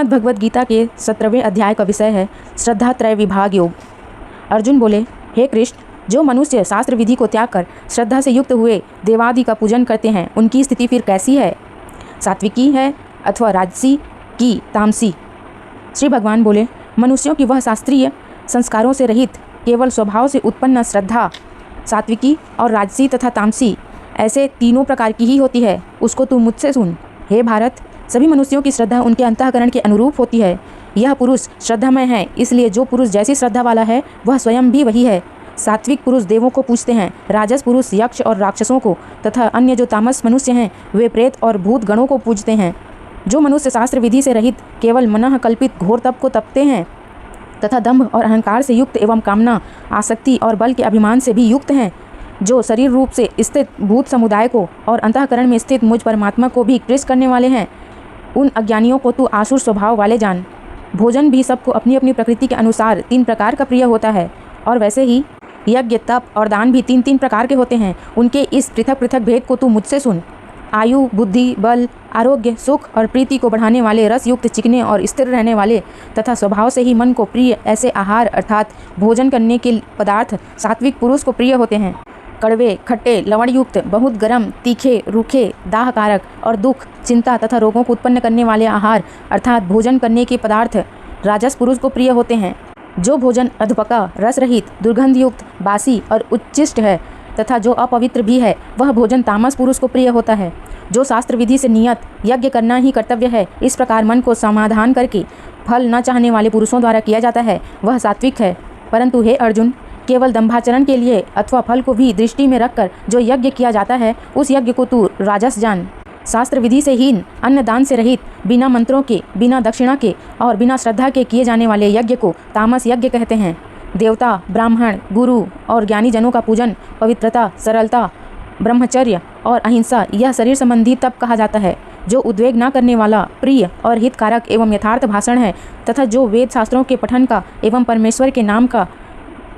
श्रीमद् भगवद गीता के 17वें अध्याय का विषय है श्रद्धा त्रय विभाग योग। अर्जुन बोले, हे कृष्ण, जो मनुष्य शास्त्र विधि को त्याग कर श्रद्धा से युक्त हुए देवादि का पूजन करते हैं, उनकी स्थिति फिर कैसी है? सात्विकी है अथवा राजसी की तामसी? श्री भगवान बोले, मनुष्यों की वह शास्त्रीय संस्कारों से रहित केवल स्वभाव से उत्पन्न श्रद्धा सात्विकी और राजसी तथा तामसी ऐसे तीनों प्रकार की ही होती है। उसको तू मुझसे सुन। हे भारत, सभी मनुष्यों की श्रद्धा उनके अंतःकरण के अनुरूप होती है। यह पुरुष श्रद्धामय है, इसलिए जो पुरुष जैसी श्रद्धा वाला है वह स्वयं भी वही है। सात्विक पुरुष देवों को पूजते हैं, राजस पुरुष यक्ष और राक्षसों को, तथा अन्य जो तामस मनुष्य हैं वे प्रेत और भूत गणों को पूजते हैं। जो मनुष्य शास्त्र विधि से रहित केवल मनः कल्पित घोर तप को तपते हैं तथा दंभ और अहंकार से युक्त एवं कामना, आसक्ति और बल के अभिमान से भी युक्त हैं, जो शरीर रूप से स्थित भूत समुदाय को और अंतःकरण में स्थित मुझ परमात्मा को भी कृष्ण करने वाले हैं, उन अज्ञानियों को तू आसुर स्वभाव वाले जान। भोजन भी सबको अपनी अपनी प्रकृति के अनुसार 3 प्रकार का प्रिय होता है, और वैसे ही यज्ञ, तप और दान भी 3-3 प्रकार के होते हैं। उनके इस पृथक पृथक भेद को तू मुझसे सुन। आयु, बुद्धि, बल, आरोग्य, सुख और प्रीति को बढ़ाने वाले, रस युक्त, चिकने और स्थिर रहने वाले तथा स्वभाव से ही मन को प्रिय ऐसे आहार अर्थात भोजन करने के पदार्थ सात्विक पुरुष को प्रिय होते हैं। कड़वे, खट्टे, लवण युक्त, बहुत गर्म, तीखे, रूखे, दाहकारक और दुख, चिंता तथा रोगों को उत्पन्न करने वाले आहार अर्थात भोजन करने के पदार्थ राजस पुरुष को प्रिय होते हैं। जो भोजन अधपका, रस रहित, दुर्गंध युक्त, बासी और उच्चिष्ट है तथा जो अपवित्र भी है, वह भोजन तामस पुरुष को प्रिय होता है। जो शास्त्र विधि से नियत यज्ञ करना ही कर्तव्य है, इस प्रकार मन को समाधान करके फल न चाहने वाले पुरुषों द्वारा किया जाता है, वह सात्विक है। परंतु हे अर्जुन, केवल दंभाचरण के लिए अथवा फल को भी दृष्टि में रखकर जो यज्ञ किया जाता है, उस यज्ञ को तू राजस जान। शास्त्र विधि से हीन, अन्न दान से रहित, बिना मंत्रों के, बिना दक्षिणा के और बिना श्रद्धा के किए जाने वाले यज्ञ को तामस यज्ञ कहते हैं। देवता, ब्राह्मण, गुरु और ज्ञानी जनों का पूजन, पवित्रता, सरलता, ब्रह्मचर्य और अहिंसा, यह शरीर संबंधी तप कहा जाता है। जो उद्वेग न करने वाला, प्रिय और हितकारक एवं यथार्थ भाषण है तथा जो वेद शास्त्रों के पठन का एवं परमेश्वर के नाम का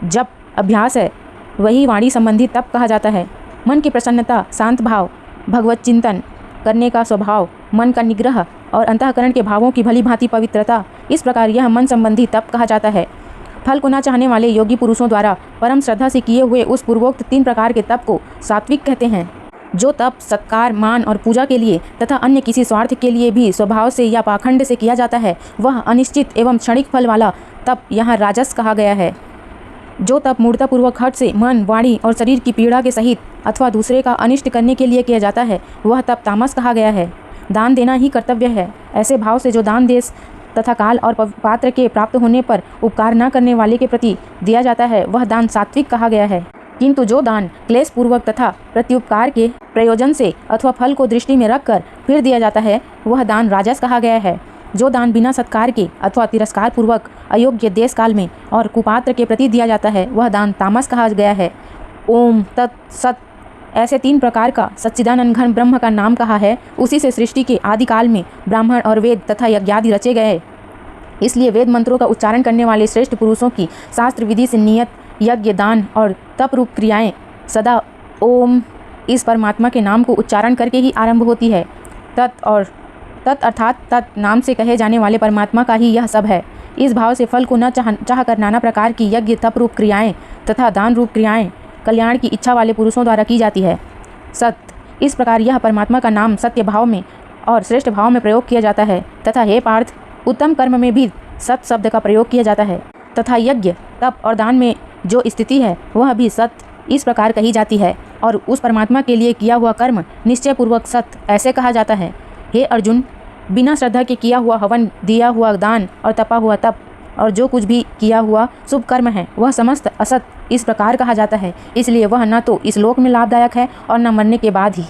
जप अभ्यास है, वही वाणी संबंधी तप कहा जाता है। मन की प्रसन्नता, शांत भाव, भगवत चिंतन करने का स्वभाव, मन का निग्रह और अंतःकरण के भावों की भली भांति पवित्रता, इस प्रकार यह मन संबंधी तप कहा जाता है। फल को न चाहने वाले योगी पुरुषों द्वारा परम श्रद्धा से किए हुए उस पूर्वोक्त 3 प्रकार के तप को सात्विक कहते हैं। जो तप सत्कार, मान और पूजा के लिए तथा अन्य किसी स्वार्थ के लिए भी स्वभाव से या पाखंड से किया जाता है, वह अनिश्चित एवं क्षणिक फल वाला तप यहाँ राजस कहा गया है। जो तप मूर्तापूर्वक हठ से मन, वाणी और शरीर की पीड़ा के सहित अथवा दूसरे का अनिष्ट करने के लिए किया जाता है, वह तप तामस कहा गया है। दान देना ही कर्तव्य है, ऐसे भाव से जो दान देश तथा काल और पात्र के प्राप्त होने पर उपकार न करने वाले के प्रति दिया जाता है, वह दान सात्विक कहा गया है। किंतु जो दान क्लेश पूर्वक तथा प्रत्युपकार के प्रयोजन से अथवा फल को दृष्टि में रखकर फिर दिया जाता है, वह दान राजस कहा गया है। जो दान बिना सत्कार के अथवा तिरस्कार पूर्वक अयोग्य देश काल में और कुपात्र के प्रति दिया जाता है, वह दान तामस कहा गया है। ओम तत् सत ऐसे 3 प्रकार का सच्चिदानंद घन ब्रह्म का नाम कहा है। उसी से सृष्टि के आदि काल में ब्राह्मण और वेद तथा यज्ञादि रचे गए। इसलिए वेद मंत्रों का उच्चारण करने वाले श्रेष्ठ पुरुषों की शास्त्र विधि से नियत यज्ञ, दान और तप रूप क्रियाएं सदा ओम इस परमात्मा के नाम को उच्चारण करके ही आरंभ होती है। तत् अर्थात तत् नाम से कहे जाने वाले परमात्मा का ही यह सब है। इस भाव से फल को न चाह कर नाना प्रकार की यज्ञ, तप रूप क्रियाएं तथा दान रूप क्रियाएं कल्याण की इच्छा वाले पुरुषों द्वारा की जाती है। सत्य, इस प्रकार यह परमात्मा का नाम सत्य भाव में और श्रेष्ठ भाव में प्रयोग किया जाता है। तथा हे पार्थ, उत्तम कर्म में भी सत शब्द का प्रयोग किया जाता है तथा यज्ञ, तप और दान में जो स्थिति है वह भी सत्य इस प्रकार कही जाती है, और उस परमात्मा के लिए किया हुआ कर्म निश्चय पूर्वक सत्य ऐसे कहा जाता है। हे अर्जुन, बिना श्रद्धा के किया हुआ हवन, दिया हुआ दान और तपा हुआ तप और जो कुछ भी किया हुआ शुभ कर्म है, वह समस्त असत इस प्रकार कहा जाता है। इसलिए वह न तो इस लोक में लाभदायक है और न मरने के बाद ही।